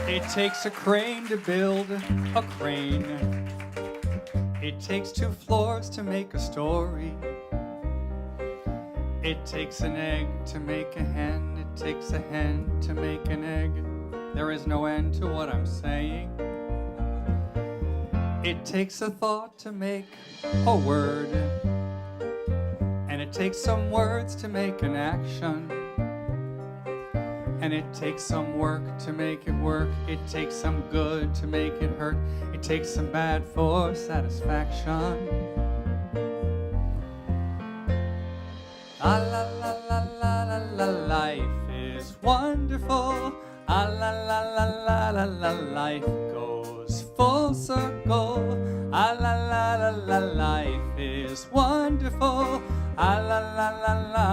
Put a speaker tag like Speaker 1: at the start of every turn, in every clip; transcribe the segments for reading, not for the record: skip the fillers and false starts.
Speaker 1: It takes a crane to build a crane. It takes 2 floors to make a story. It takes an egg to make a hen. It takes a hen to make an egg. There is no end to what I'm saying. It takes a thought to make a word. And it takes some words to make an action. And it takes some work to make it work. It takes some good to make it hurt. It takes some bad for satisfaction. La la la la la la la, life is wonderful. Ah la la la la la la, life goes full circle. Ah la la la la, life is wonderful. Ah la la la la.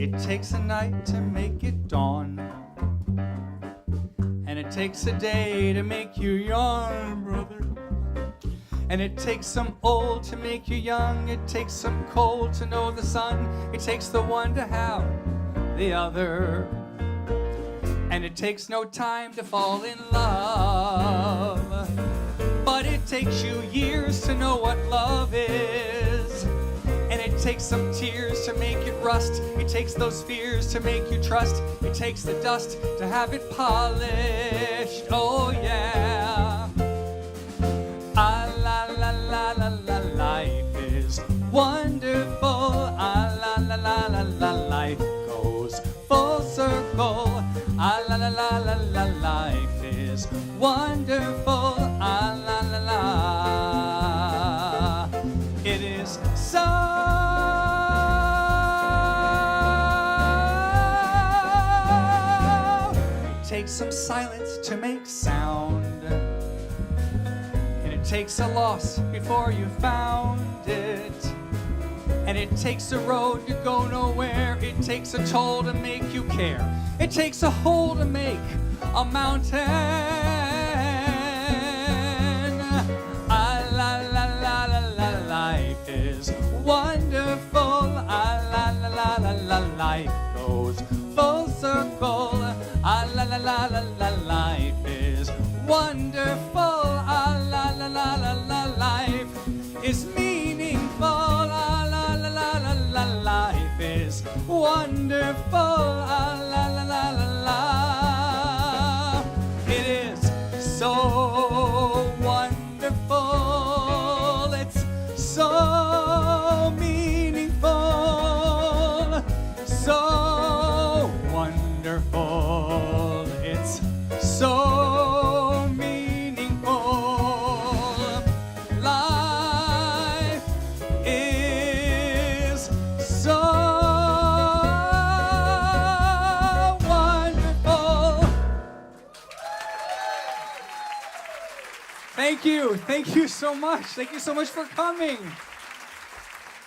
Speaker 1: It takes a night to make it dawn. And it takes a day to make you yawn, brother. And it takes some old to make you young. It takes some cold to know the sun. It takes the one to have the other. And it takes no time to fall in love. But it takes you years to know what love is. And it takes some tears to make it rust. It takes those fears to make you trust. It takes the dust to have it polished. Oh yeah. Ah la la la la la, life is wonderful. Ah la la la la la, life goes full circle. Ah la la la la la, life is wonderful. Ah la la la. It is so. It takes some silence to make sound. And it takes a loss before you found it. And it takes a road to go nowhere. It takes a toll to make you care. It takes a hole to make a mountain. Ah la la la la la, life is wonderful. Ah la la la la la, life goes full circle. Ah la la la la la, life is wonderful. Ah la la la la la, life is meaningful. Ah la la la la la, life is wonderful. Ah la la la la la. It is so wonderful. It's so meaningful. So wonderful. It's so meaningful. Life is so wonderful. Thank you. Thank you so much. Thank you so much for coming.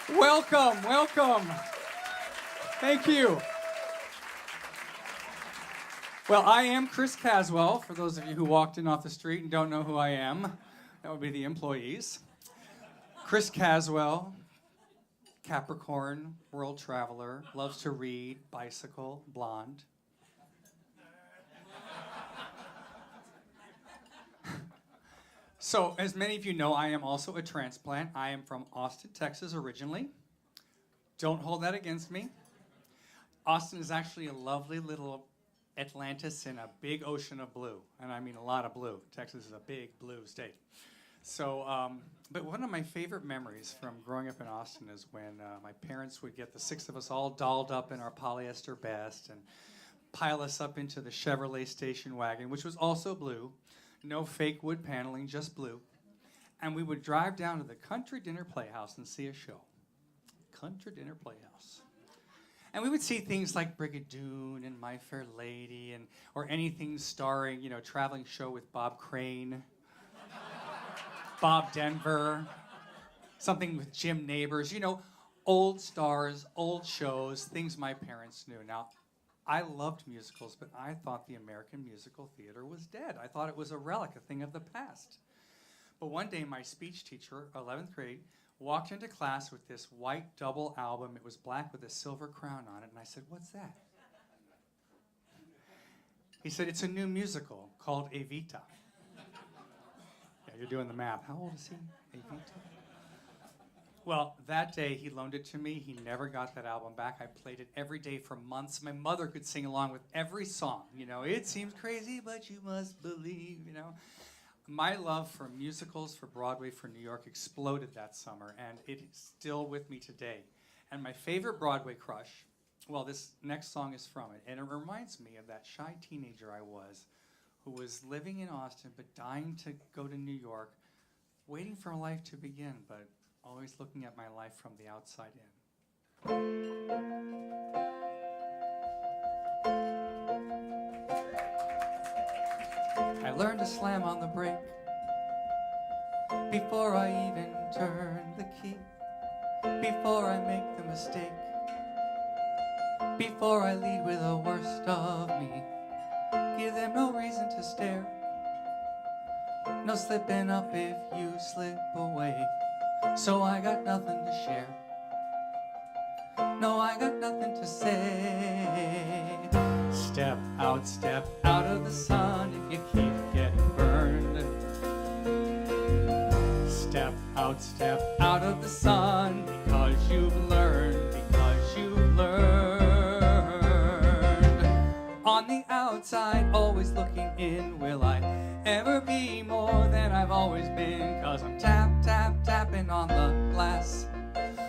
Speaker 1: Welcome. Welcome. Thank you. Well, I am Chris Caswell, for those of you who walked in off the street and don't know who I am. That would be the employees. Chris Caswell, Capricorn, world traveler, loves to read, bicycle, blonde. So, as many of you know, I am also a transplant. I am from Austin, Texas originally. Don't hold that against me. Austin is actually a lovely little Atlantis in a big ocean of blue, and I mean a lot of blue. Texas is a big blue state. So, but one of my favorite memories from growing up in Austin is when my parents would get the 6 of us all dolled up in our polyester best and pile us up into the Chevrolet station wagon, which was also blue. No fake wood paneling, just blue. And we would drive down to the Country Dinner Playhouse and see a show. Country Dinner Playhouse. And we would see things like Brigadoon and My Fair Lady, and or anything starring, traveling show with Bob Crane, Bob Denver, something with Jim Neighbors, old stars, old shows, things my parents knew. Now, I loved musicals, but I thought the American musical theater was dead. I thought it was a relic, a thing of the past. But one day, my speech teacher, 11th grade, walked into class with this white double album. It was black with a silver crown on it. And I said, "What's that?" He said, "It's a new musical called Evita." Yeah, you're doing the math. How old is he? Evita? Well, that day he loaned it to me. He never got that album back. I played it every day for months. My mother could sing along with every song. You know, it seems crazy, but you must believe, you know. My love for musicals, for Broadway, for New York exploded that summer, and it is still with me today. And my favorite Broadway crush, well, this next song is from it, and it reminds me of that shy teenager I was who was living in Austin but dying to go to New York, waiting for life to begin, but always looking at my life from the outside in. I learned to slam on the brake before I even turn the key, before I make the mistake, before I lead with the worst of me. Give them no reason to stare, no slipping up if you slip away. So I got nothing to share, no, I got nothing to say. Step out of the sun if you keep getting burned. Step out of the sun because you've learned, On the outside, always looking in, will I ever be more than I've always been? 'Cause I'm tapping on the glass,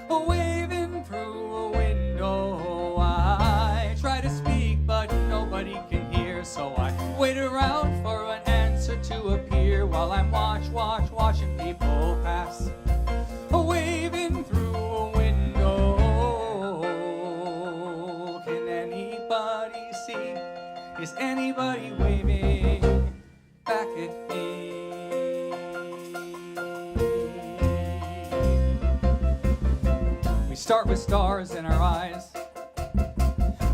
Speaker 1: waving through a window. I try to speak, but nobody can hear, so I wait around for an answer to appear while I'm watching people pass, waving through a window. Can anybody see? Is anybody waving back at me? We start with stars in our eyes.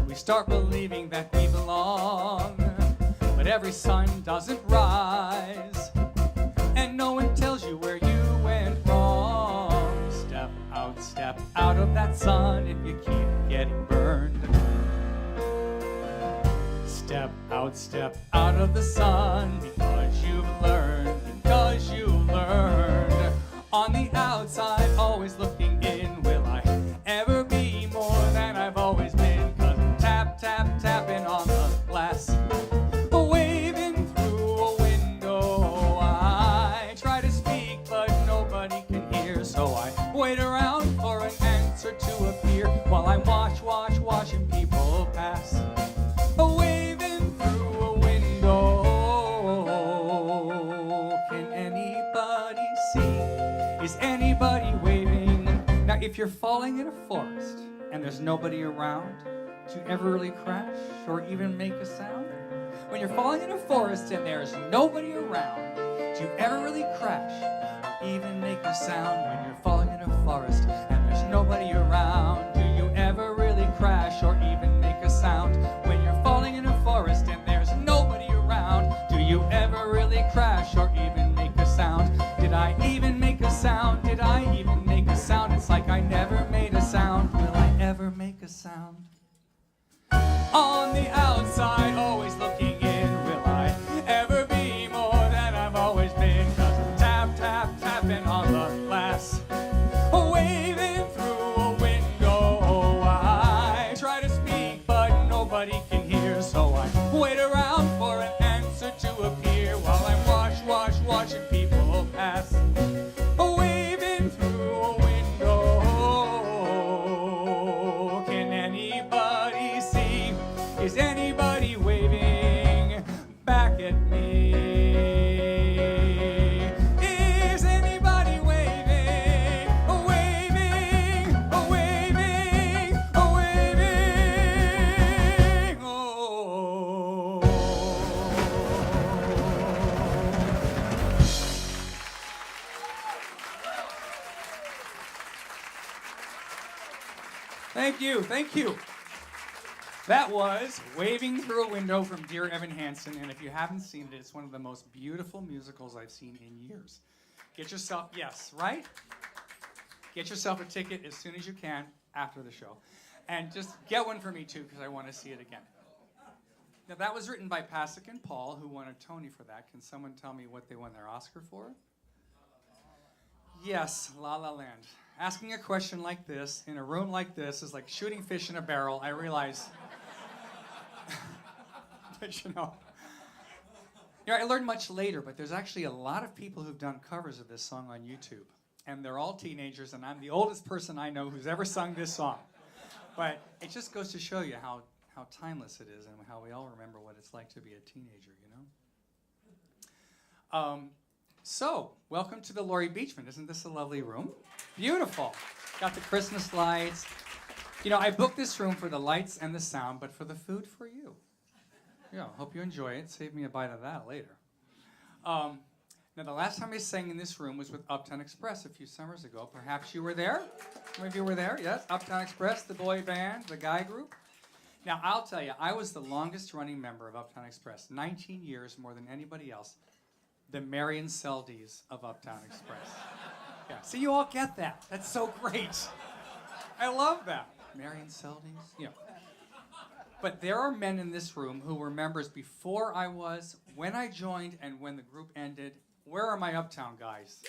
Speaker 1: We start believing that we belong, but every sun doesn't rise, and no one tells you where you went wrong. Step out of that sun if you keep getting burned. Step out of the sun because you've learned, On the outside, always looking in, will I ever be more than I've always been? 'Cause I'm tapping on the glass, waving through a window. I try to speak, but nobody can hear, so I wait around for an answer to appear while I'm watching people pass, waving through a window. Can anybody see? Is anybody waving? Now, if you're falling in a forest and there's nobody around, do you ever really crash or even make a sound? When you're falling in a forest and there's nobody around, do you ever really crash or even make a sound? When you're falling in a forest and there's nobody around, do you ever really crash or even make a sound? When you're falling in a forest and there's nobody around, do you ever really crash or even make a sound? Did I even make a sound? Did I even make a sound? It's like I never made a sound. Will I ever make a sound? On the outside, always looking in, will I ever be more than I've always been? 'Cause I'm tapping on the glass, waving through a window. I try to speak, but nobody can hear, so I wait around for an answer to appear while I'm watching people pass, waving through a window. Can anybody see? Is anybody waving back at me? Is anybody waving, waving, waving, waving? Oh. Thank you. That was Waving Through a Window from Dear Evan Hansen, and if you haven't seen it, it's one of the most beautiful musicals I've seen in years. Get yourself, yes, right? Get yourself a ticket as soon as you can after the show. And just get one for me, too, because I want to see it again. Now, that was written by Pasek and Paul, who won a Tony for that. Can someone tell me what they won their Oscar for? Yes, La La Land. Asking a question like this in a room like this is like shooting fish in a barrel. I realize. But I learned much later, but there's actually a lot of people who've done covers of this song on YouTube. And they're all teenagers, and I'm the oldest person I know who's ever sung this song. But it just goes to show you how timeless it is and how we all remember what it's like to be a teenager, you know? So, welcome to the Laurie Beechman. Isn't this a lovely room? Beautiful. Got the Christmas lights. You know, I booked this room for the lights and the sound, but for the food for you. Yeah, hope you enjoy it. Save me a bite of that later. Now, the last time I sang in this room was with Uptown Express a few summers ago. Perhaps you were there? Some of you were there, yes? Uptown Express, the boy band, the guy group. Now, I'll tell you, I was the longest running member of Uptown Express, 19 years more than anybody else. The Marion Seldes of Uptown Express. Yeah, so you all get that. That's so great. I love that. Marion Seldes, yeah. But there are men in this room who were members before I was, when I joined, and when the group ended. Where are my Uptown guys?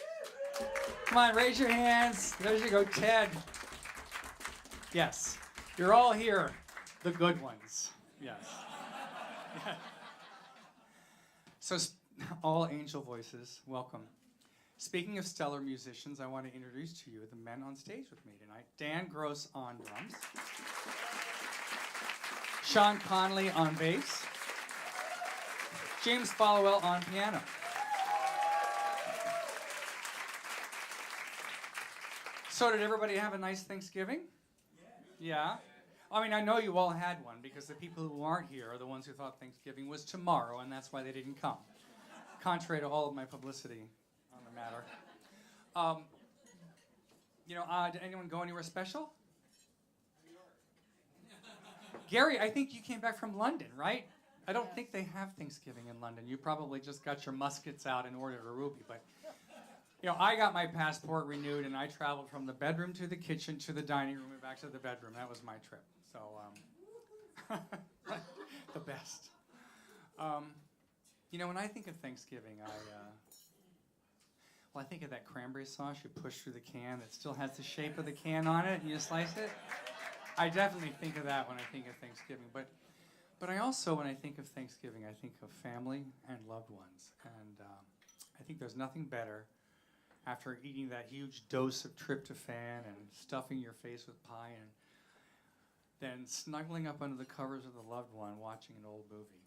Speaker 1: Come on, raise your hands. There you go, Ted. Yes, you're all here. The good ones. Yes. Yeah. So, all angel voices, welcome. Speaking of stellar musicians, I want to introduce to you the men on stage with me tonight. Dan Gross on drums. Sean Conley on bass. James Followell on piano. So did everybody have a nice Thanksgiving? Yeah? I mean, I know you all had one because the people who aren't here are the ones who thought Thanksgiving was tomorrow, and that's why they didn't come. Contrary to all of my publicity on the matter. Did anyone go anywhere special? Gary, I think you came back from London, right? I don't think they have Thanksgiving in London. You probably just got your muskets out and ordered a ruby, but I got my passport renewed, and I traveled from the bedroom to the kitchen to the dining room and back to the bedroom. That was my trip. So, the best. When I think of Thanksgiving, I think of that cranberry sauce you push through the can that still has the shape of the can on it, and you slice it. I definitely think of that when I think of Thanksgiving. But I also, when I think of Thanksgiving, I think of family and loved ones. And I think there's nothing better after eating that huge dose of tryptophan and stuffing your face with pie and then snuggling up under the covers of the loved one watching an old movie.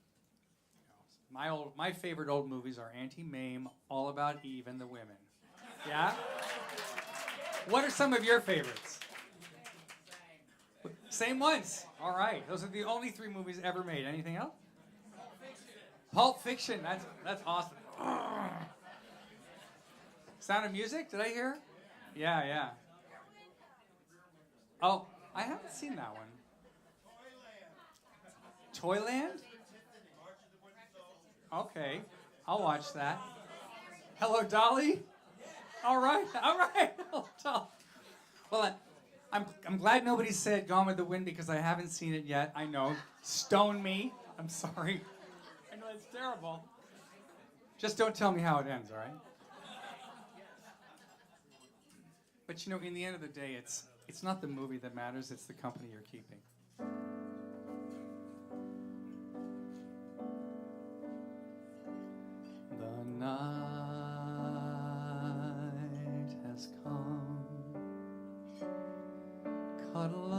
Speaker 1: My favorite old movies are Auntie Mame, All About Eve, and The Women. Yeah? What are some of your favorites? Same ones. All right. Those are the only 3 movies ever made. Anything else? Pulp Fiction. That's awesome. Sound of Music? Did I hear? Yeah. Oh, I haven't seen that one. Toyland? Okay. I'll watch that. Hello, Dolly? All right. Hello, Dolly. Well, I'm glad nobody said Gone with the Wind because I haven't seen it yet. I know. Stone me. I'm sorry. I know it's terrible. Just don't tell me how it ends, all right? But in the end of the day, it's not the movie that matters, it's the company you're keeping. The night has come. Cuddle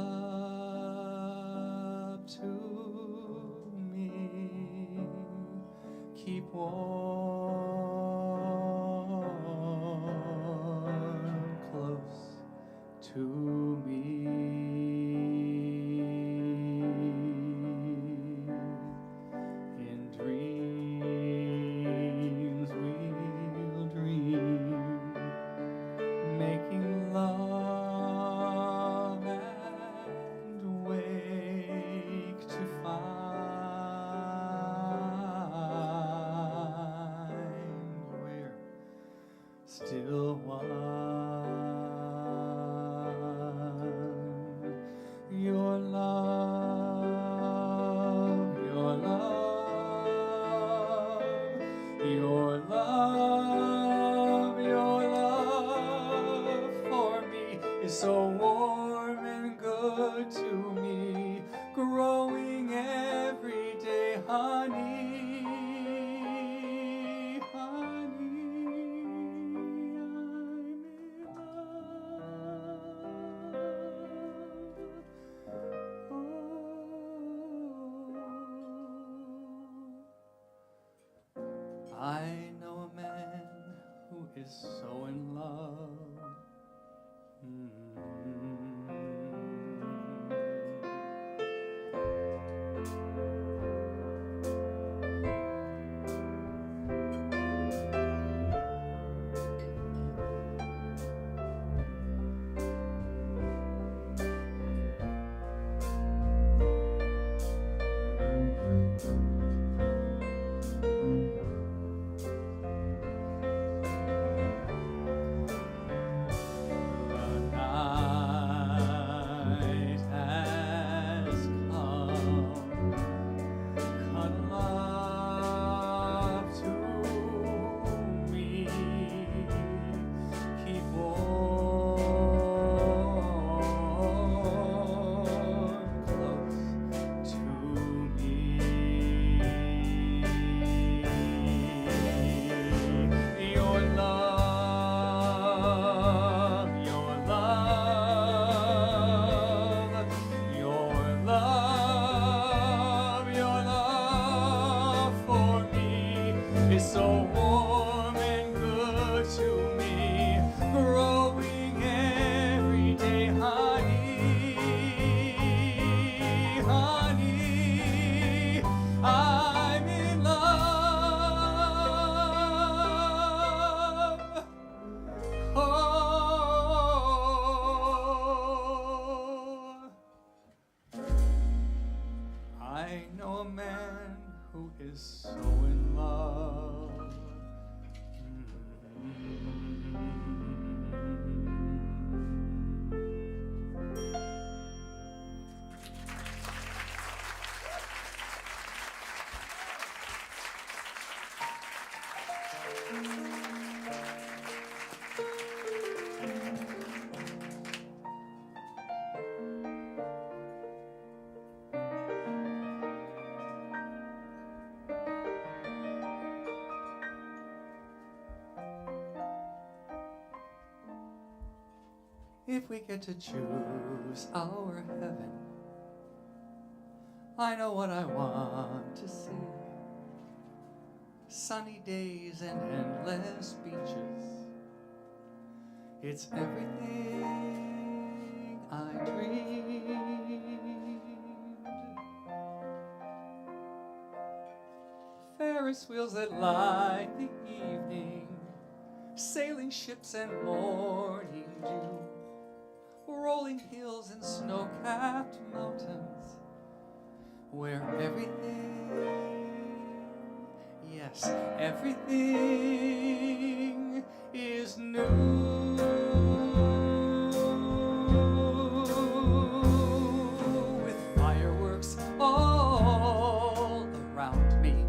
Speaker 1: up to me. Keep warm. To me, in dreams we'll dream, making love and wake to find we're still one. I know a man who is so in love. So warm and good to me, growing every day, honey, honey, I'm in love. Oh, I know a man who is so in love. If we get to choose our heaven, I know what I want to see. Sunny days and endless beaches. It's everything I dreamed. Ferris wheels that light the evening, sailing ships and morning dew, rolling hills and snow-capped mountains, where everything, yes, everything is new. With fireworks all around me,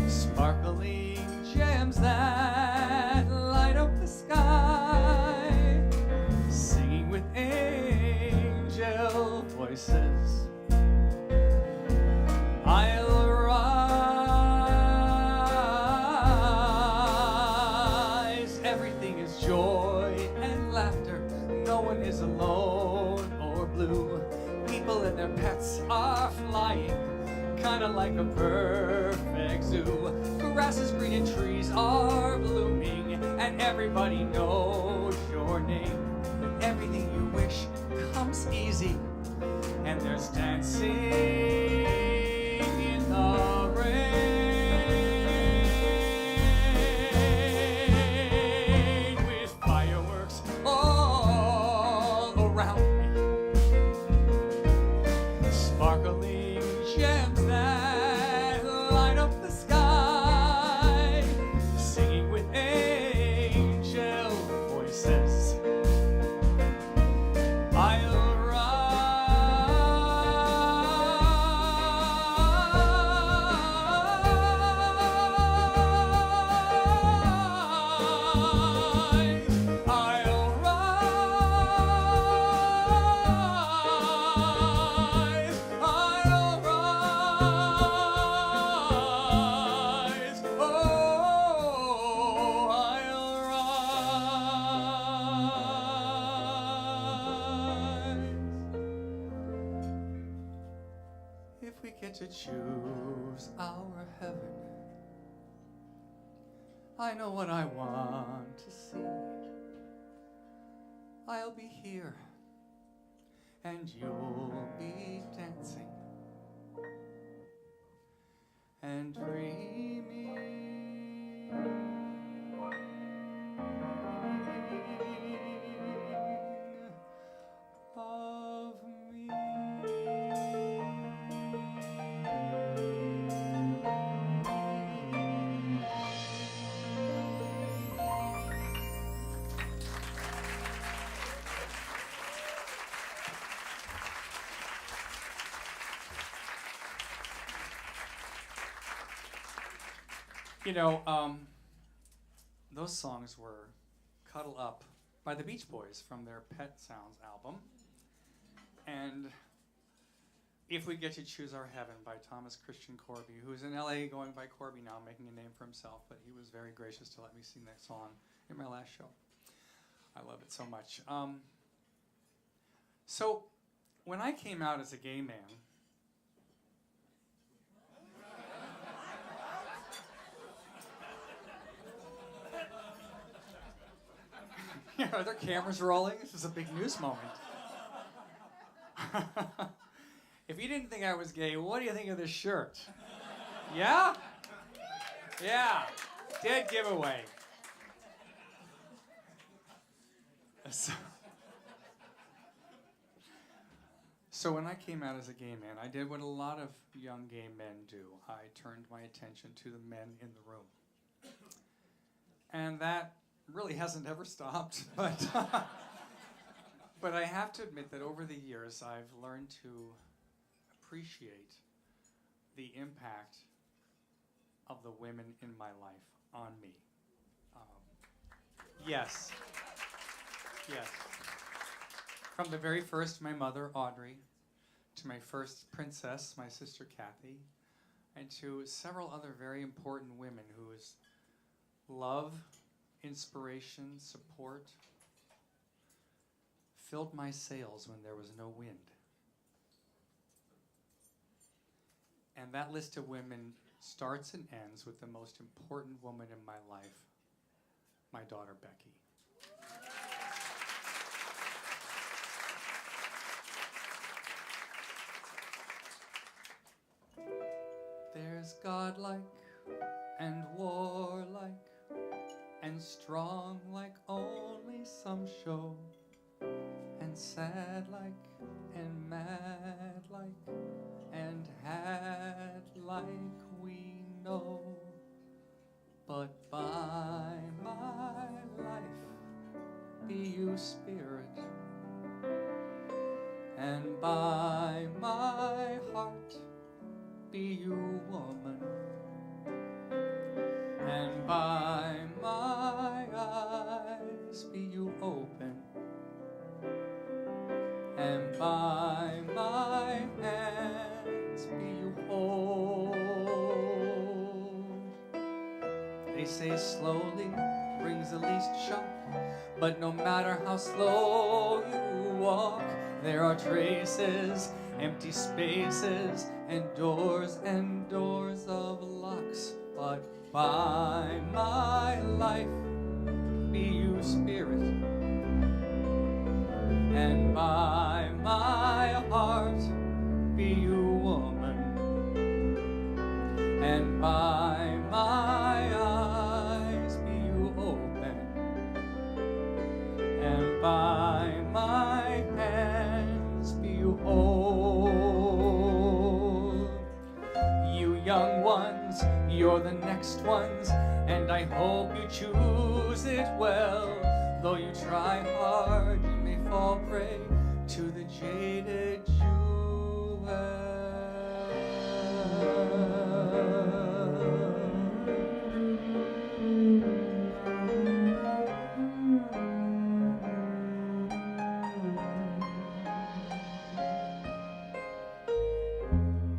Speaker 1: sparkling gems that light up the sky, singing with angel voices, I'll rise. Everything is joy and laughter. No one is alone or blue. People and their pets are flying, kinda like a perfect zoo. Grass is green and trees are blooming, and everybody knows your name. Everything you wish comes easy, and there's dancing in the rain, with fireworks all around me, sparkling gems that light up the sky, singing with angel voices, I'll rise. I'll rise. I'll rise. choose our heaven. I know what I want to see. I'll be here and you'll be dancing and dreaming of me. You know, those songs were Cuddle Up by the Beach Boys from their Pet Sounds album. And If We Get to Choose Our Heaven by Thomas Christian Corby, who's in LA going by Corby now, making a name for himself, but he was very gracious to let me sing that song in my last show. I love it so much. So when I came out as a gay man, are there cameras rolling? This is a big news moment. If you didn't think I was gay, what do you think of this shirt? Yeah? Yeah. Dead giveaway. So when I came out as a gay man, I did what a lot of young gay men do. I turned my attention to the men in the room. And that really hasn't ever stopped, but I have to admit that over the years I've learned to appreciate the impact of the women in my life on me. Yes. From the very first, my mother, Audrey, to my first princess, my sister, Kathy, and to several other very important women whose love, inspiration, support filled my sails when there was no wind. And that list of women starts and ends with the most important woman in my life, my daughter, Becky. There's godlike and warlike and strong like only some show, and sad like and mad like and had like we know. But by my life be you spirit, and by my heart be you woman, and by my eyes be you open, and by my hands be you whole. They say slowly brings the least shock, but no matter how slow you walk, there are traces, empty spaces, and doors of locks. But by my life be you spirit, and by my heart be you woman, and by my eyes be you open, and by my hands be you whole. You young ones, you're the next ones, and I hope you choose it well. Though you try hard, you may fall prey to the jaded jewel.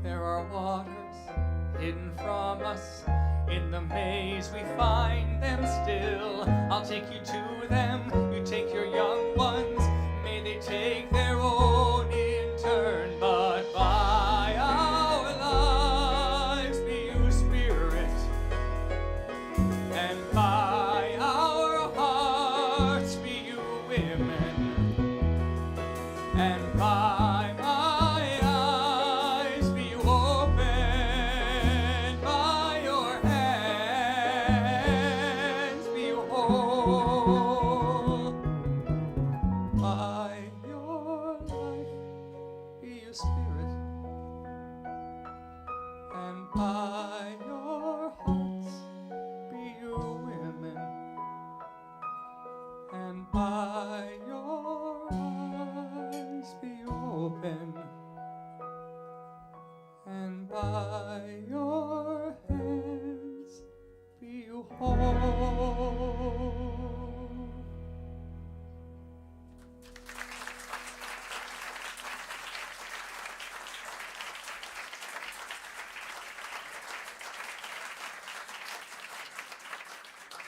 Speaker 1: There are waters hidden from us. In the maze we find them still. I'll take you to them, you take your young ones. May they take their own in turn. But by our life by your hearts be you women, and by your eyes be you open, and by your hands be you whole.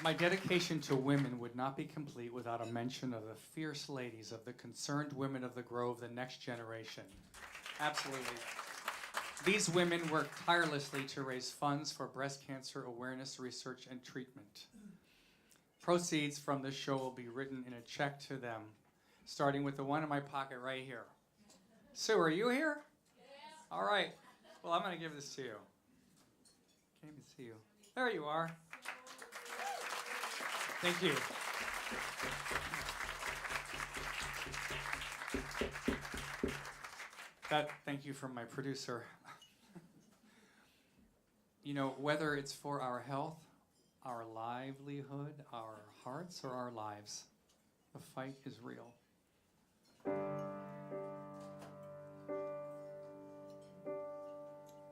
Speaker 1: My dedication to women would not be complete without a mention of the fierce ladies of the Concerned Women of the Grove, the next generation. Absolutely. These women work tirelessly to raise funds for breast cancer awareness, research, and treatment. Proceeds from this show will be written in a check to them, starting with the one in my pocket right here. Sue, are you here? Yeah. All right. Well, I'm going to give this to you. Can't even see you. There you are. Thank you. Thank you from my producer. You know, whether it's for our health, our livelihood, our hearts, or our lives, the fight is real.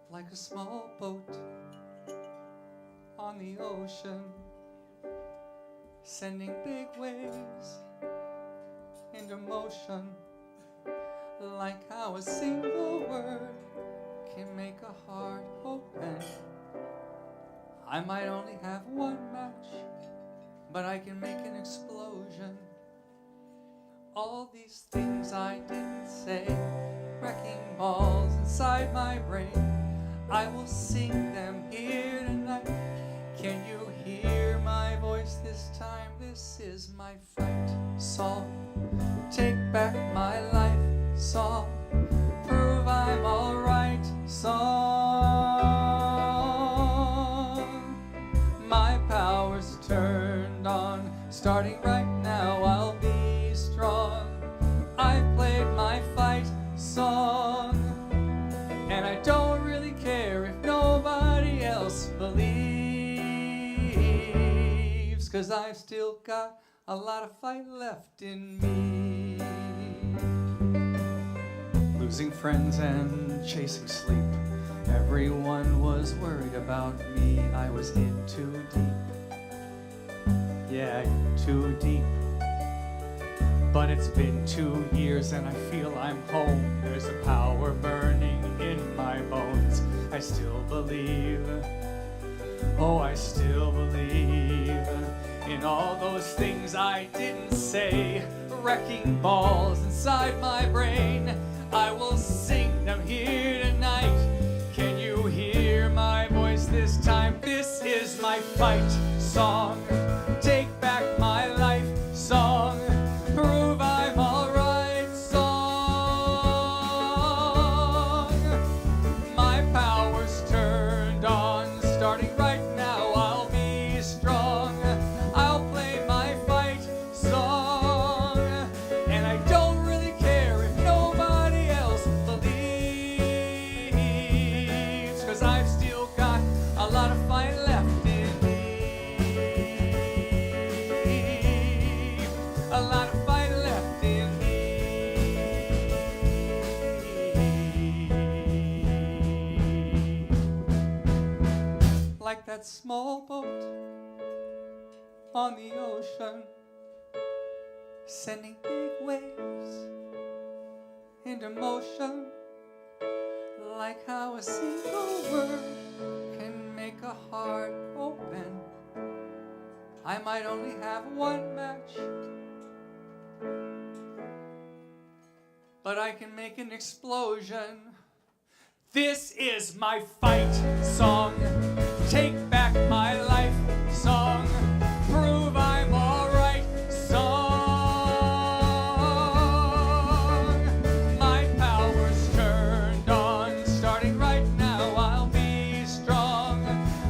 Speaker 1: Like a small boat on the ocean, sending big waves into motion, like how a single word can make a heart open. I might only have one match, but I can make an explosion. All these things I didn't say, wrecking balls inside my brain, I will sing them here tonight. Can you hear my voice this time? This is my fight song. Take back my life song. Prove I'm alright song. My power's turned on. Starting right now, I'll be strong. I've played my fight song, and I don't really care if nobody else believes, 'cause I've still got a lot of fight left in me. Losing friends and chasing sleep, everyone was worried about me. I was in too deep, yeah, in too deep. But it's been 2 years and I feel I'm home. There's a power burning in my bones. I still believe, oh, I still believe in all those things I didn't say. Wrecking balls inside my brain, I will sing them here tonight. Can you hear my voice this time? This is my fight song. Take back my life song. Prove I'm alright song. My power's turned on. Starting right now, I'll be strong. I'll play my fight song, and I don't really care if nobody else believes, 'cause I've still got a lot of fight left in me. A lot of fight left in me. Like that small boat on the ocean, sending big waves into motion, like how a single word can make a heart open. I might only have one match, but I can make an explosion. This is my fight song. Take back my life song. Prove I'm alright song. My power's turned on. Starting right now, I'll be strong.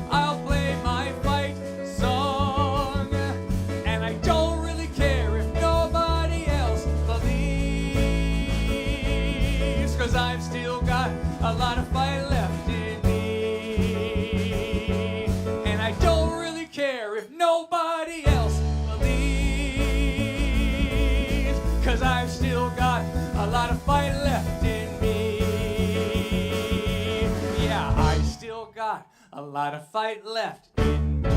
Speaker 1: I'll play my fight song, and I don't really care if nobody else believes, 'cause I've still got a lot of fight left in me. got a lot of fight left in me.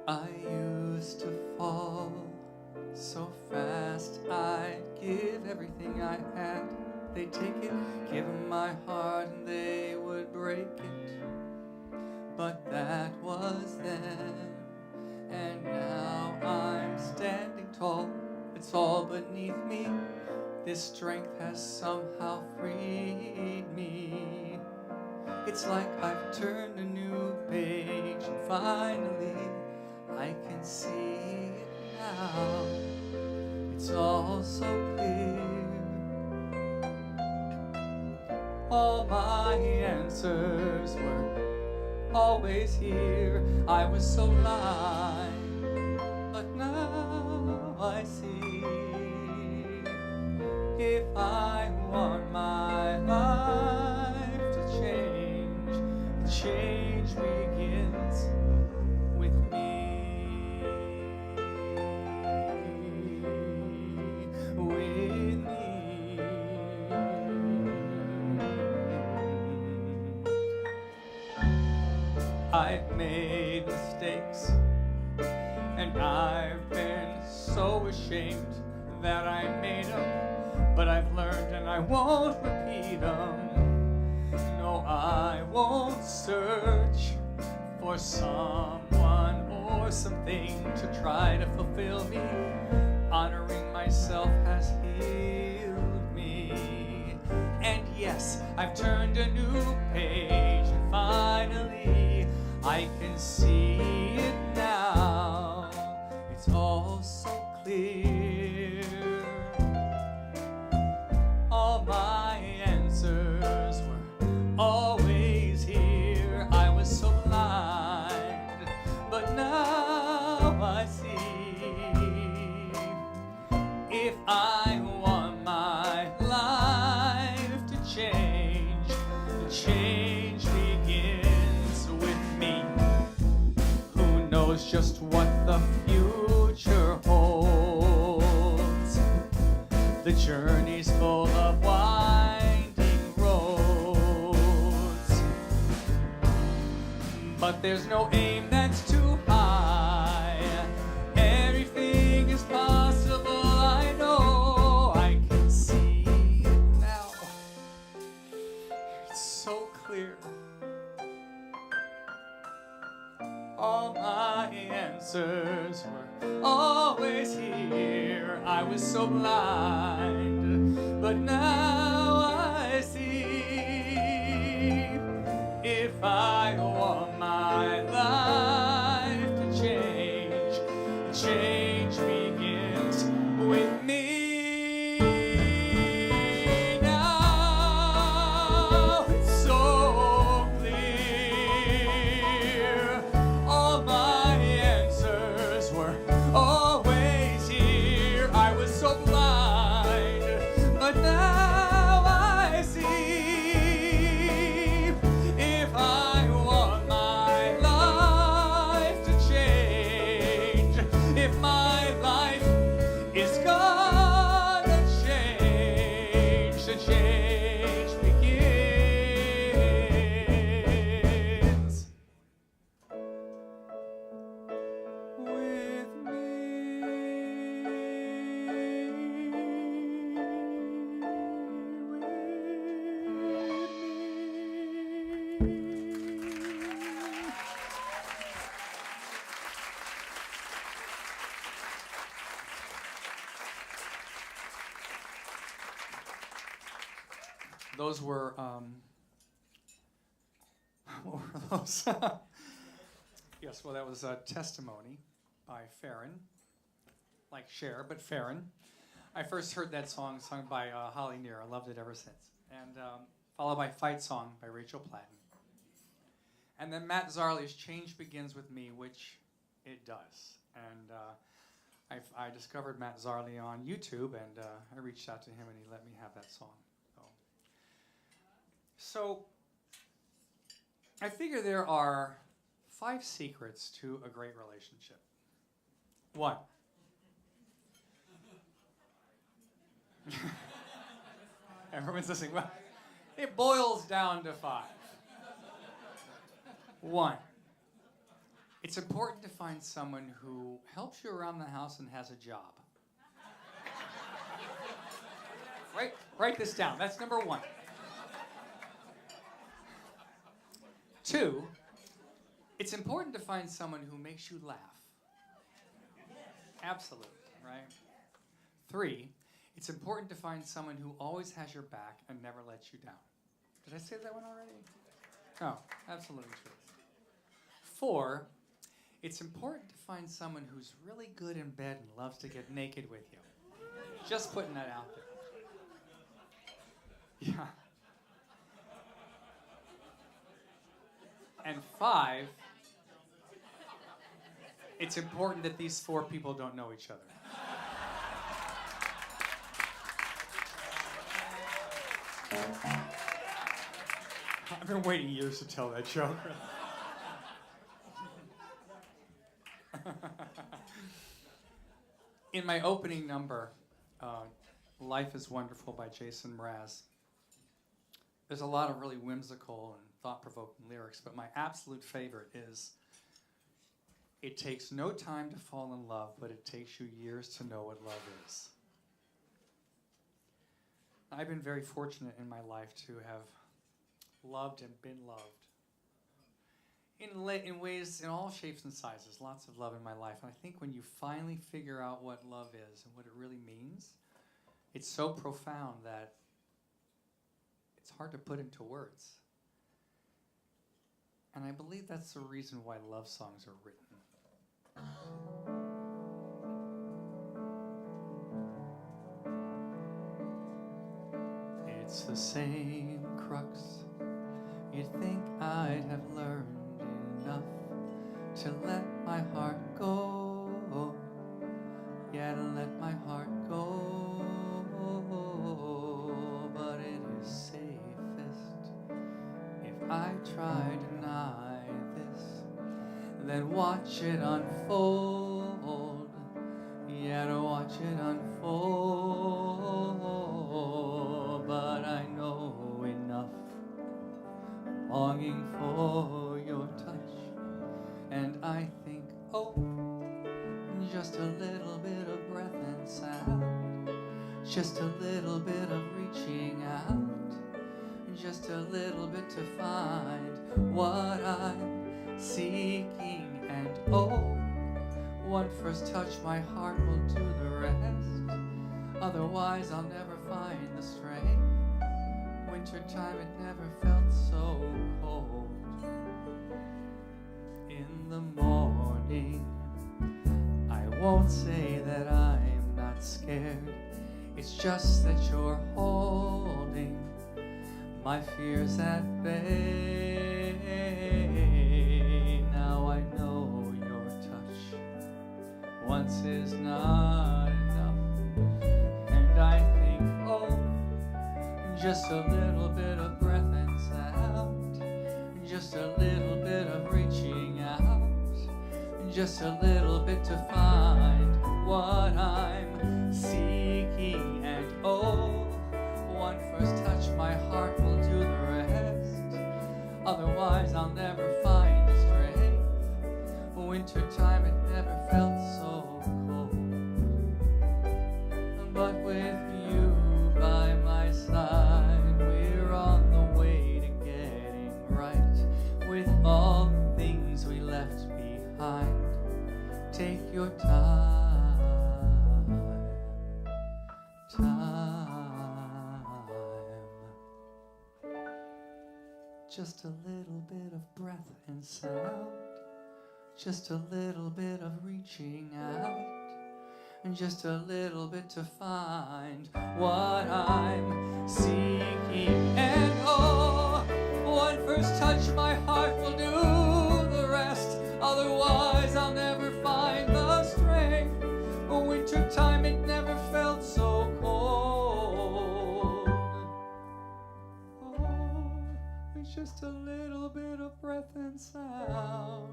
Speaker 1: I used to fall so fast, I'd give everything I had. They'd take it, give 'em my heart, and they would break it. But that was then, and now I'm standing tall. It's all beneath me. This strength has somehow freed me. It's like I've turned a new page, and finally I can see it now. It's all so clear. All my answers were always here. I was so blind, but now I see. If I want my life to change, the change begins with me. With me. I've made mistakes, and I've been so ashamed that I made them, but I've learned and I won't repeat them. No, I won't search for someone or something to try to fulfill me. Honoring myself has healed me. And yes, I've turned a new page, and finally I can see it now. It's all so clear. All my answers were always here. I was so blind, but now I see. If I want my life to change, the change begins with me. Who knows just what the future holds? The journey's full of winding roads, but there's no aim that's too high. Everything is possible, I know. I can see it now. It's so clear. All my answers were always here. I was so blind, but now I see. If I want my life to change, change begins with me. Now it's so clear. All my answers were always here. I was so blind, but now I see. If I want my life to change, if my life is gonna change, the change begins with Those were, what were those? Yes, well, that was a Testimony by Farron, like Cher, but Farron. I first heard that song sung by Holly Near. I loved it ever since. And followed by Fight Song by Rachel Platten. And then Matt Zarley's Change Begins With Me, which it does. And I discovered Matt Zarley on YouTube, and I reached out to him, and he let me have that song. So I figure there are 5 secrets to a great relationship. 1. Everyone's listening. Well, it boils down to 5. 1. It's important to find someone who helps you around the house and has a job. Write this down. That's number 1. 2, it's important to find someone who makes you laugh. Absolutely, right? 3, it's important to find someone who always has your back and never lets you down. Did I say that one already? Oh, absolutely true. 4, it's important to find someone who's really good in bed and loves to get naked with you. Just putting that out there. Yeah. And 5, it's important that these 4 people don't know each other. I've been waiting years to tell that joke. In my opening number, Life is Wonderful by Jason Mraz, there's a lot of really whimsical and thought-provoking lyrics, but my absolute favorite is, it takes no time to fall in love, but it takes you years to know what love is. I've been very fortunate in my life to have loved and been loved in ways, in all shapes and sizes, lots of love in my life. And I think when you finally figure out what love is and what it really means, it's so profound that it's hard to put into words. And I believe that's the reason why love songs are written. It's the same crux. You'd think I'd have learned enough to let my heart go. Yeah, to let my heart go. But it is safest if I try to deny this, then watch it unfold. Yeah, to watch it unfold. But I know enough, longing for your touch, and I think, oh, just a little bit of breath and sound, just a little bit of reaching out, just a little bit to find what I'm seeking. And oh, one first touch, my heart will do the rest. Otherwise I'll never find the strength. Wintertime, it never felt so cold. In the morning, I won't say that I'm not scared. It's just that you're holding my fears at bay. Now I know your touch once is not enough. And I think, oh, just a little bit of breath and sound, just a little bit of reaching out, just a little bit to find what I'm seeking. And oh, one first touch, my heart will do the rest. Otherwise I'll never find the strength. Wintertime, it never felt so cold. But with you by my side, we're on the way to getting right with all the things we left behind. Take your time, just a little bit of breath and sound, just a little bit of reaching out, and just a little bit to find what I'm seeking. And oh, one first touch, my heart will do the rest. Otherwise, I'll never find the strength. Winter time, it never felt so cold. Oh, it's just a little bit of breath and sound.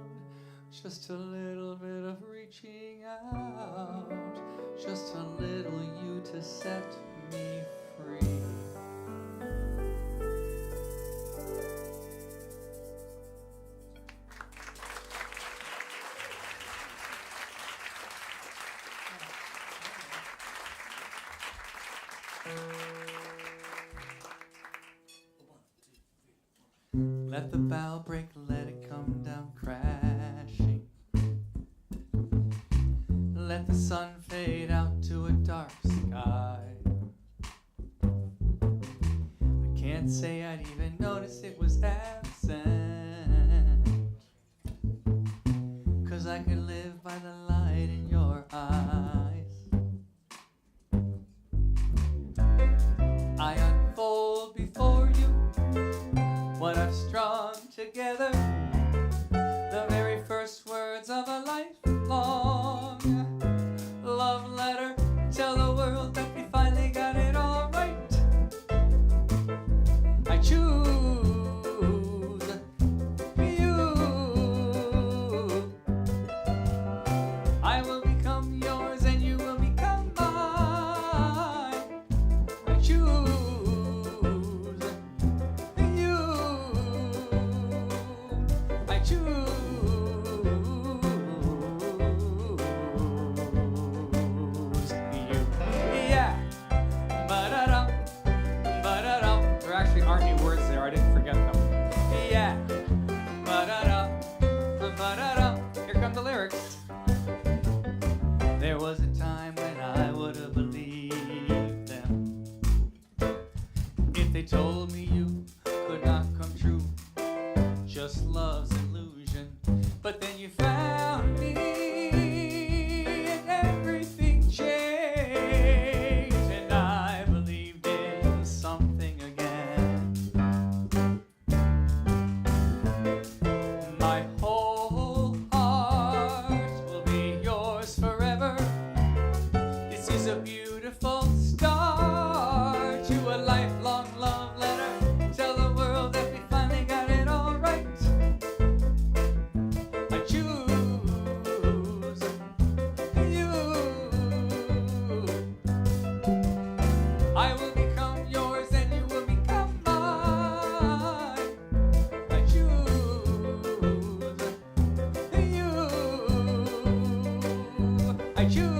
Speaker 1: Just a little bit of reaching out. Just a little you to set me free. Let the bow break, let it come down crashing. Let the sun fade out to a dark sky. I can't say I'd even notice it was absent, 'cause I could live by the light in your eyes. I unfold before you what I've strung together, the very first words of a lifelong love letter. Tell the world that we finally got it all right. I choose you. I will become yours and you will become mine. I choose you. I choose. Aren't any words there, I didn't forget them. Yeah. Ba-da-da, ba-da-da. Here come the lyrics. There was a time when I would have believed them if they told me you could not come true. Just love's illusion. But then you found me and everything changed, and I believed in something again. My whole heart will be yours forever. This is a beautiful start to a lifelong love letter. Tell the world that we finally got it all right. I choose you. I will become yours and you will become mine. I choose you. I choose.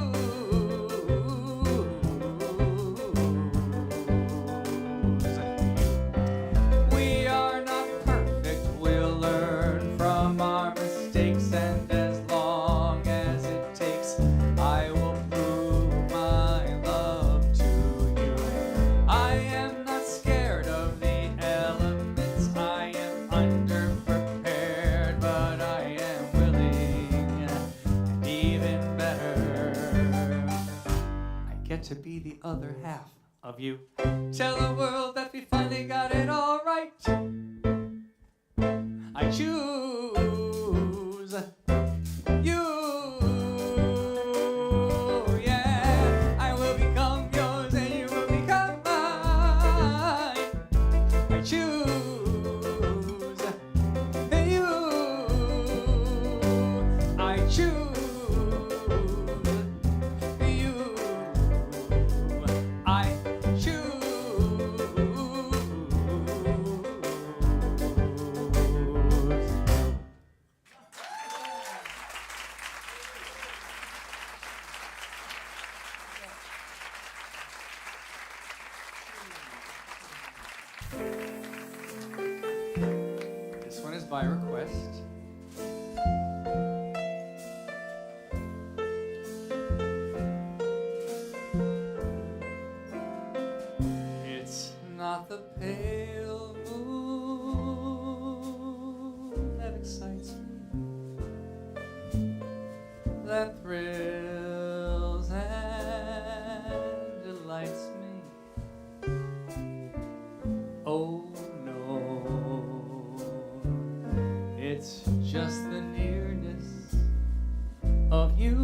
Speaker 1: We are not perfect, we'll learn from our mistakes, and as long as it takes, I will prove my love to you. I am not scared of the elements, I am underprepared, but I am willing, and even better, I get to be the other half of you. Tell the world that we finally got it all right. I choose you. Yeah, I will become yours and you will become mine. I choose you. I choose you. I choose. This one is by request. It's not the pale moon that excites me, that thrills and delights me. Oh no, of you.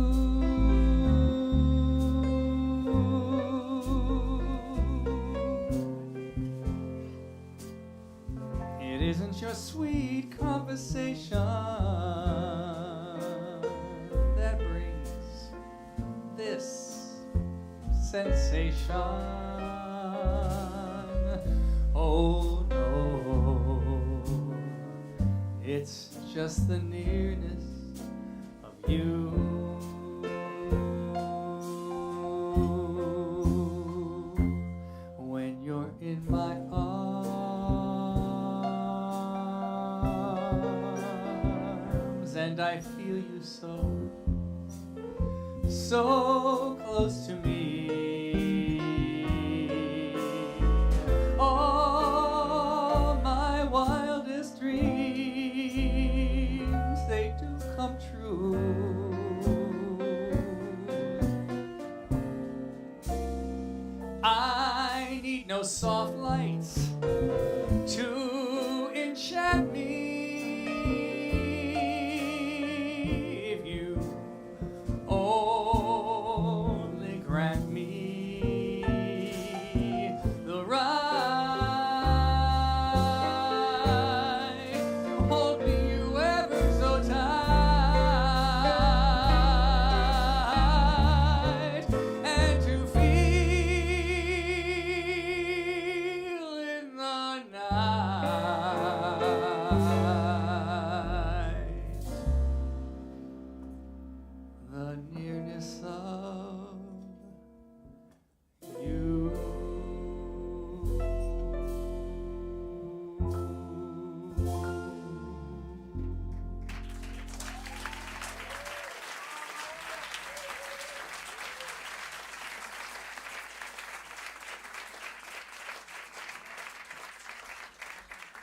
Speaker 1: It isn't your sweet conversation that brings this sensation. Oh no, it's just the nearness of you. When you're in my arms and I feel you so, so close to me. All my wildest dreams, they do come true. I need no soft lights to enchant me. If you only grant me the right to hold me you ever so tight, and to feel in the night the nearness of you.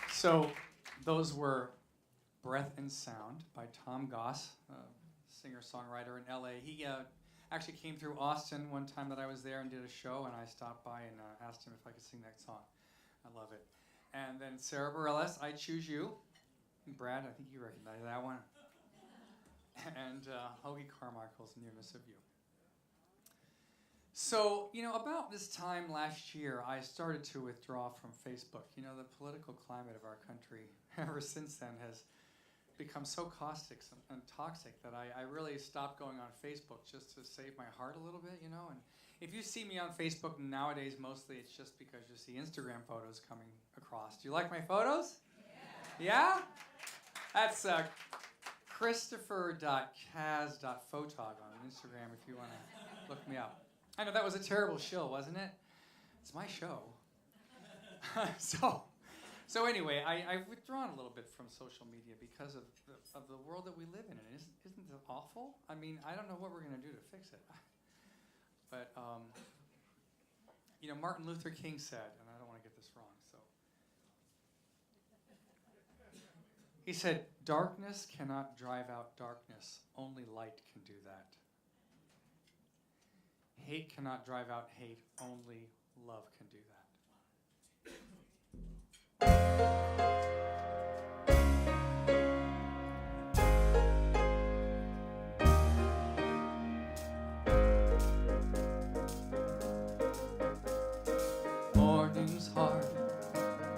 Speaker 1: So those were Breath and Sound by Tom Goss, singer-songwriter in LA. He actually came through Austin one time that I was there and did a show, and I stopped by and asked him if I could sing that song. I love it. And then Sarah Bareilles, I Choose You. Brad, I think you recognize that one. And Hoagie Carmichael's Nearness of You. So, about this time last year, I started to withdraw from Facebook. The political climate of our country ever since then has become so caustic and toxic that I really stopped going on Facebook just to save my heart a little bit, And if you see me on Facebook nowadays, mostly it's just because you see Instagram photos coming across. Do you like my photos? Yeah? That's Christopher.Kaz.photog on Instagram if you want to look me up. I know that was a terrible shill, wasn't it? It's my show. So anyway, I've withdrawn a little bit from social media because of the world that we live in. And isn't it awful? I mean, I don't know what we're going to do to fix it. But, Martin Luther King said, and I don't want to get this wrong, so. He said, darkness cannot drive out darkness. Only light can do that. Hate cannot drive out hate. Only love can do that. Morning's hard,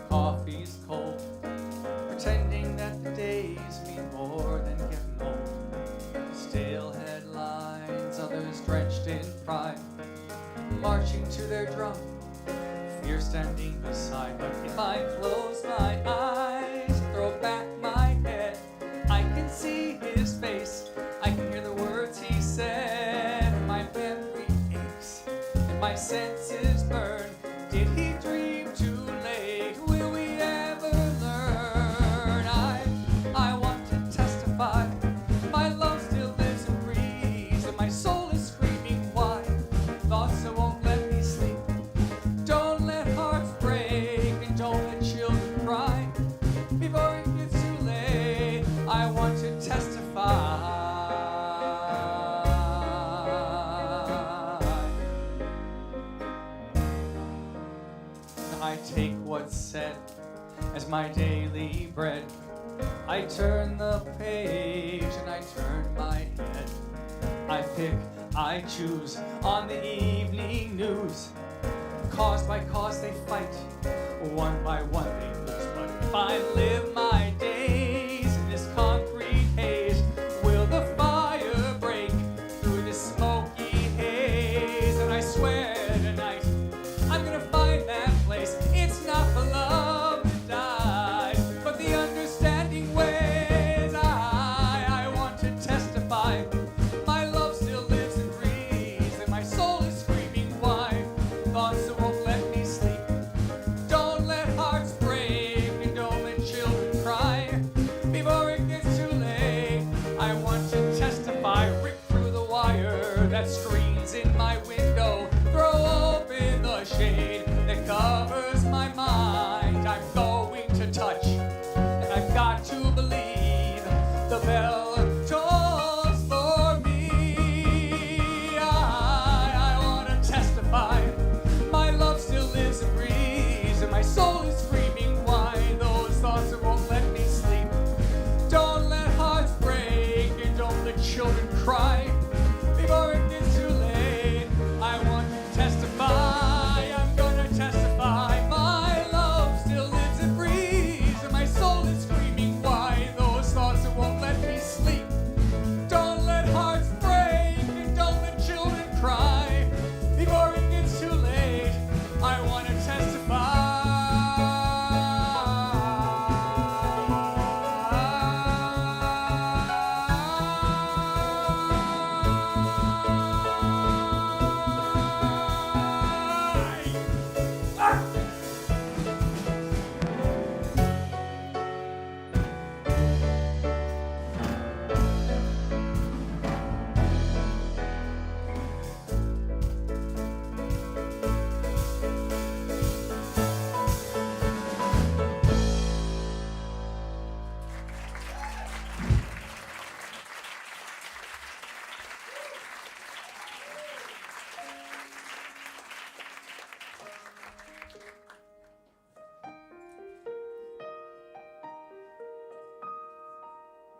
Speaker 1: coffee's cold, pretending that the days mean more than getting old. Stale headlines, others drenched in pride, marching to their drum, fear standing beside. But if I close my eyes, throw back my head, I can see his face, I can hear the words he said. My memory aches and my senses burn. Did he dream too late? Will we ever learn? I want to testify. My love still lives and breathes, and my soul is screaming why. Thoughts that won't let me sleep. Don't let hearts break, and don't let children cry. Before it gets too late, I want to testify. I take what's said as my daily bread. I turn the page and I turn my head. pick, I choose on the evening news. Cause by cause they fight, one by one they lose. But if I live my days in this concrete haze, will the fire break through this smoky haze? And I swear tonight, I'm gonna find that place. It's not for love that dies, but the understanding ways. I want to testify. My love still lives and breathes, and my soul is screaming why. Thoughts that won't let me sleep. Don't let hearts break, and don't let children cry before it gets too late. I want to testify. Rip through the wire that screens in my window. Throw open the shade that covers my mind. I'm going to touch, and I've got to believe the bell tolls for me. I want to testify. My love still lives and breathes, and my soul is screaming why. Those thoughts that won't let me sleep. Don't let hearts break, and don't let children cry before it gets too late. I want to testify. I'm gonna testify. My love still lives and breathes, and my soul is screaming why. Those thoughts that won't let me sleep. Don't let hearts break, and don't let children cry before it gets too late. I want to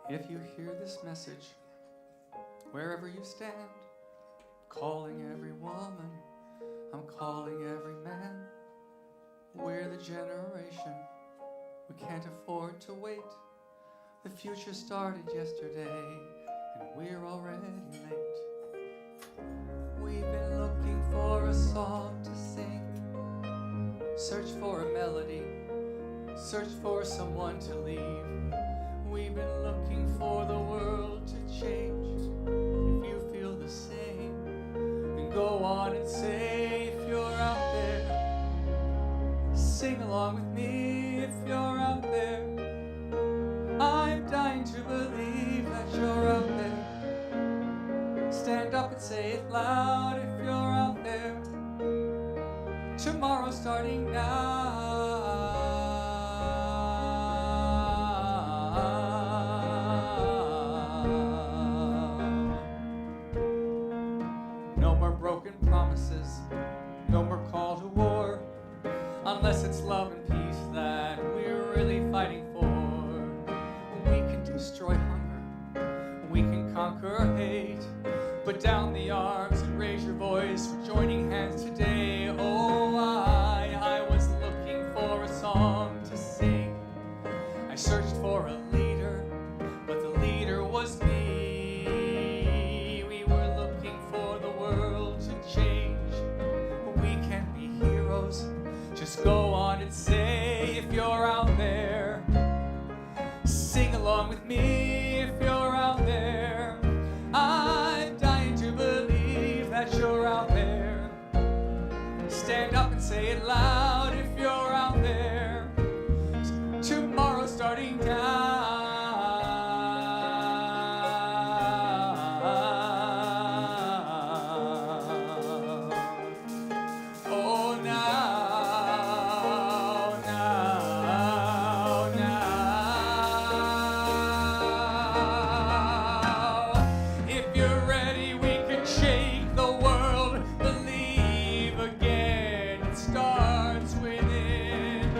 Speaker 1: If you hear this message, wherever you stand, I'm calling every woman, I'm calling every man. We're the generation, we can't afford to wait. The future started yesterday, and we're already late. We've been looking for a song to sing, search for a melody, search for someone to leave. We've been looking for the world to change. If you feel the same, then go on and say, if you're out there, sing along with me. If you're out there, I'm dying to believe that you're out there. Stand up and say it loud if you're out there. Tomorrow starting now. No more broken promises, no more call to war, unless it's love and peace that we're really fighting for. We can destroy hunger, we can conquer hate. Put down the arms and raise your voice. We're joining hands today. Oh, I was looking for a song to sing. I searched for a leader, but the leader was me. We were looking for the world to change. We can't be heroes. Just go on and say, if you're out there, sing along with me. If you're out there, I'm dying to believe that you're out there. Stand up and say it loud if you're out there. Tomorrow starting now. Oh, now, now, now. If you're ready, we can shake the world. Believe again, it starts within.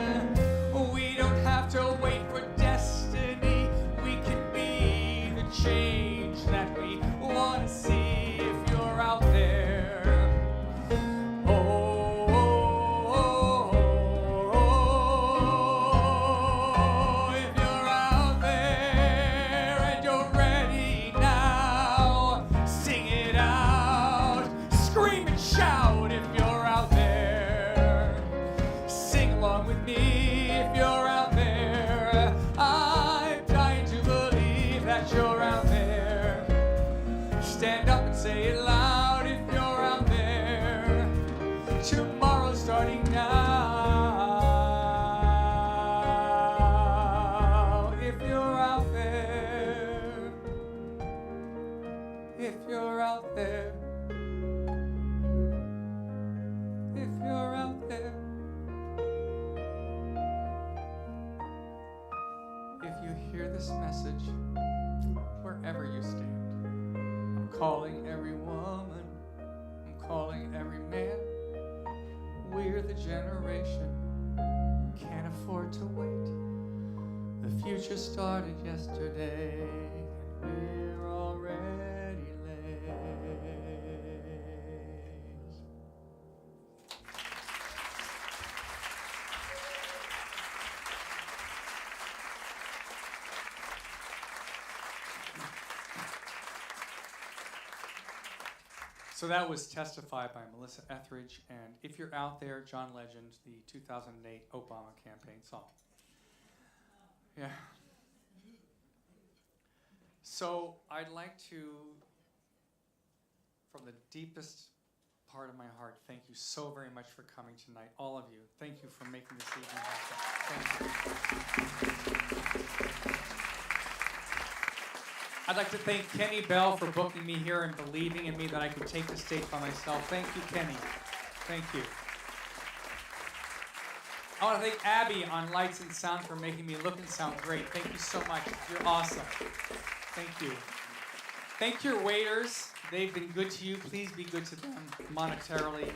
Speaker 1: We don't have to wait for destiny. We can be the change that we want to see. If stand up and say it loud if you're out there. Tomorrow's starting now. If you're out there. If you're out there. If you're out there. If you hear this message, wherever you stand, I'm calling every woman, I'm calling every man. We're the generation, can't afford to wait. The future started yesterday, and we're already late. So that was Testify by Melissa Etheridge, and If You're Out There, John Legend, the 2008 Obama campaign song. Yeah. So I'd like to, from the deepest part of my heart, thank you so very much for coming tonight, all of you. Thank you for making this evening happen. Thank you. I'd like to thank Kenny Bell for booking me here and believing in me that I could take the stage by myself. Thank you, Kenny. Thank you. I want to thank Abby on Lights and Sound for making me look and sound great. Thank you so much. You're awesome. Thank you. Thank your waiters. They've been good to you. Please be good to them monetarily.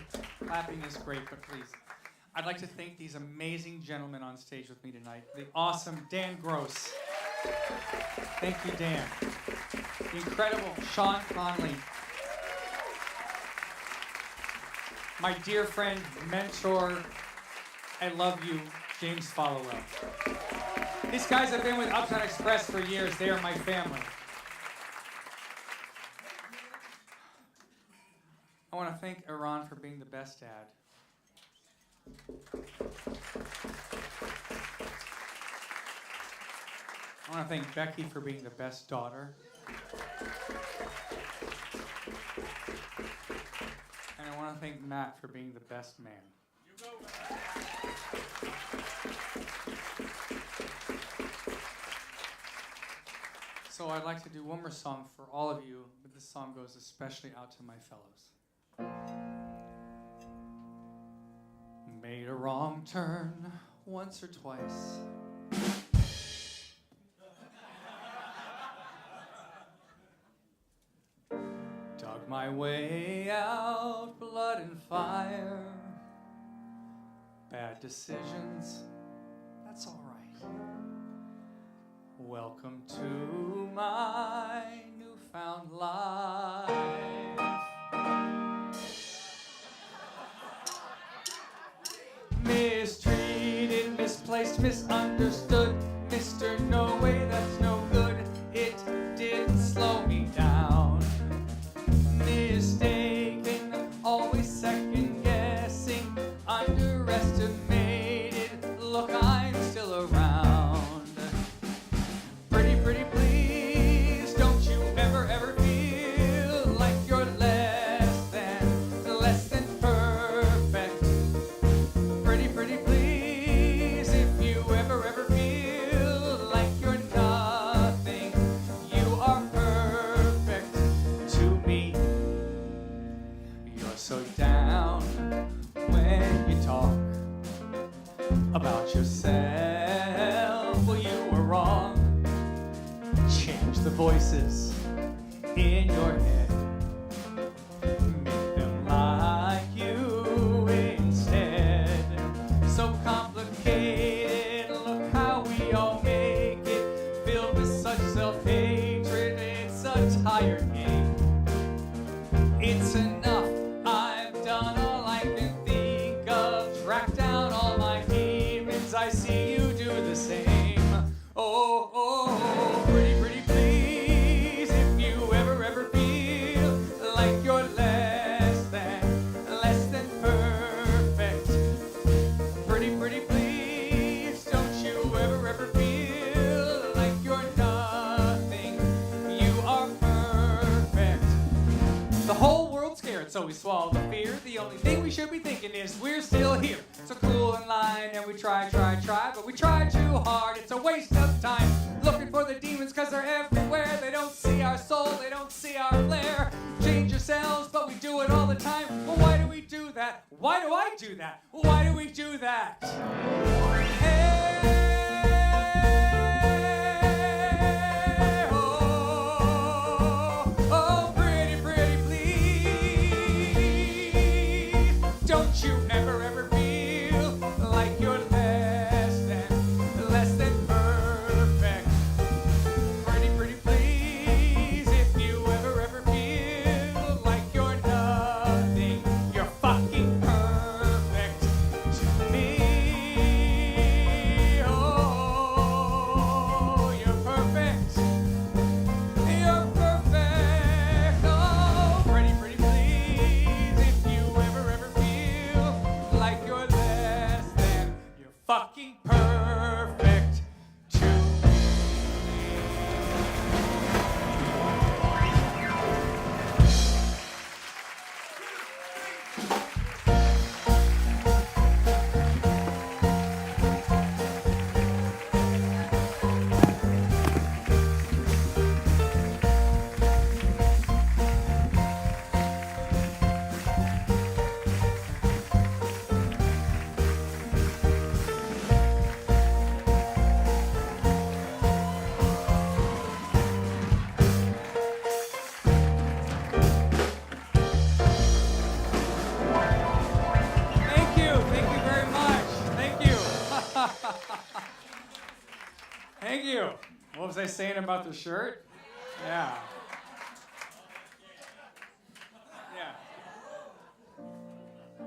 Speaker 1: Clapping is great, but please. I'd like to thank these amazing gentlemen on stage with me tonight. The awesome Dan Gross. Thank you, Dan. The incredible Sean Conley. My dear friend, mentor, I love you, James Followell. These guys have been with Uptown Express for years. They are my family. I want to thank Iran for being the best dad. I want to thank Becky for being the best daughter. And I want to thank Matt for being the best man. You go, Matt. So I'd like to do one more song for all of you, but this song goes especially out to my fellows. Made a wrong turn once or twice. Dug my way out, blood and fire. Bad decisions, that's all right. Welcome to my newfound life. Mistreated, misplaced, misunderstood. Mr. No way, that's no good. It didn't slow me down. Mistaken, always second guessing. Underestimated, look, I'm still around. Pretty, pretty please, don't you ever, ever feel like you're less than perfect. Pretty, pretty please, if you ever, ever feel like you're nothing, you are perfect to me. You're so down when you talk about yourself. Well, you were wrong. Change the voices in your head. Make them like you instead. So complicated, look how we all make it. Filled with such self-hatred, it's a tired game. It's enough, I've done all I can think of. Track down all my demons, I see you do the same. Oh, oh, oh, pretty, pretty please, if you ever, ever feel so we swallow the fear. The only thing we should be thinking is we're still here. So cool in line, and we try, but we try too hard. It's a waste of time looking for the demons, cause they're everywhere. They don't see our soul, they don't see our flair. Change yourselves, but we do it all the time. Well, why do we do that? Why do I do that? Why do we do that? Hey, oh, oh, pretty, pretty, please. Don't you ever, ever feel like you're less than perfect. Pretty, pretty, please. If you ever, ever feel like you're nothing, you're fucking perfect to me. Oh, you're perfect. You're perfect. Oh, pretty, pretty, please. If you ever, ever feel like you're less than, you're fucking perfect to me. Thank you very much. Thank you. Thank you. What was I saying about the shirt? Yeah. Yeah.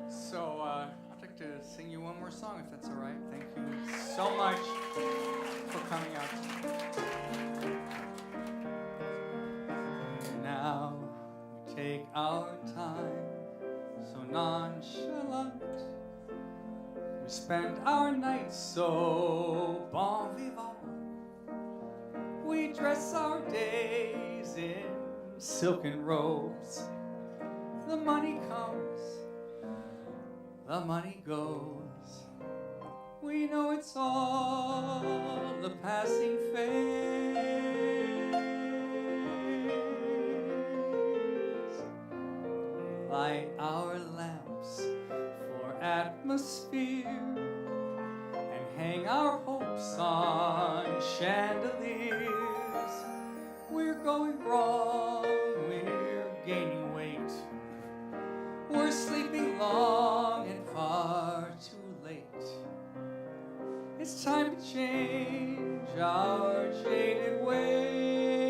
Speaker 1: So I'd like to sing you one more song if that's all right. Thank you so much for coming out. Now we take our time so nonchalant. We spend our nights so bon vivant. We dress our days in silken robes. The money comes, the money goes. We know it's all a passing phase. Light our lamps for atmosphere and hang our hopes on chandeliers. We're going wrong, we're gaining weight. We're sleeping long and far too late. It's time to change our jaded ways.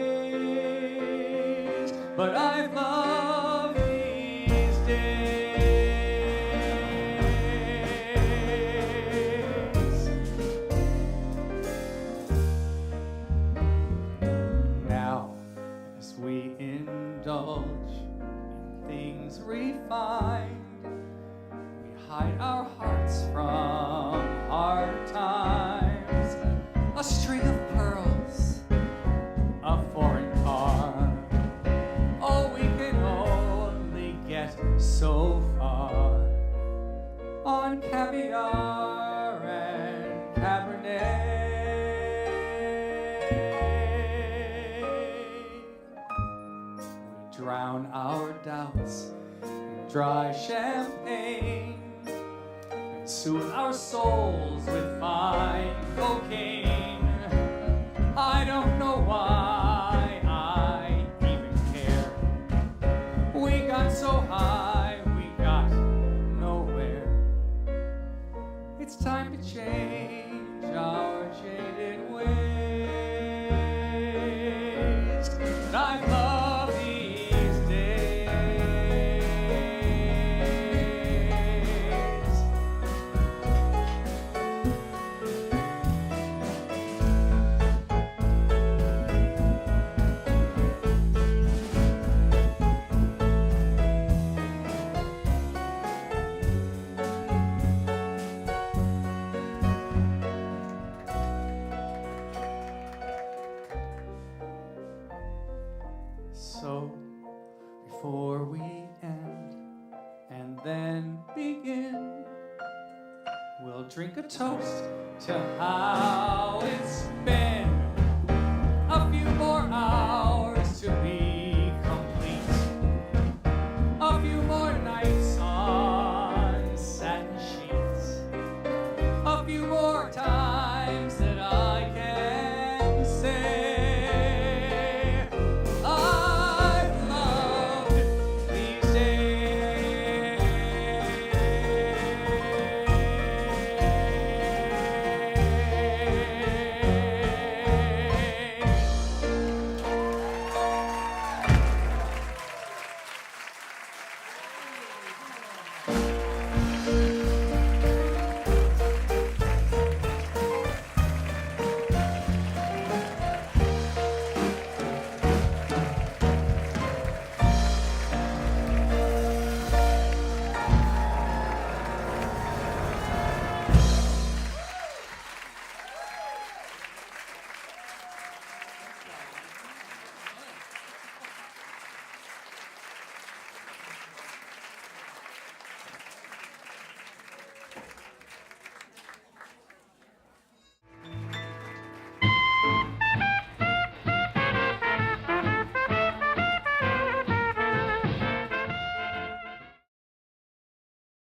Speaker 1: But I've loved these days. Now, as we indulge in things refined, we hide our hearts from hard times. A string of pearls, a foreign car. Oh, we can only get so far on caviar and Cabernet. We drown our doubts in dry champagne and soothe our souls with fine cocaine. I don't know why I even care. We got so high, we got nowhere. It's time to change our jaded ways. And I love these days. So, before we end, then begin. We'll drink a toast to how it's been. A few more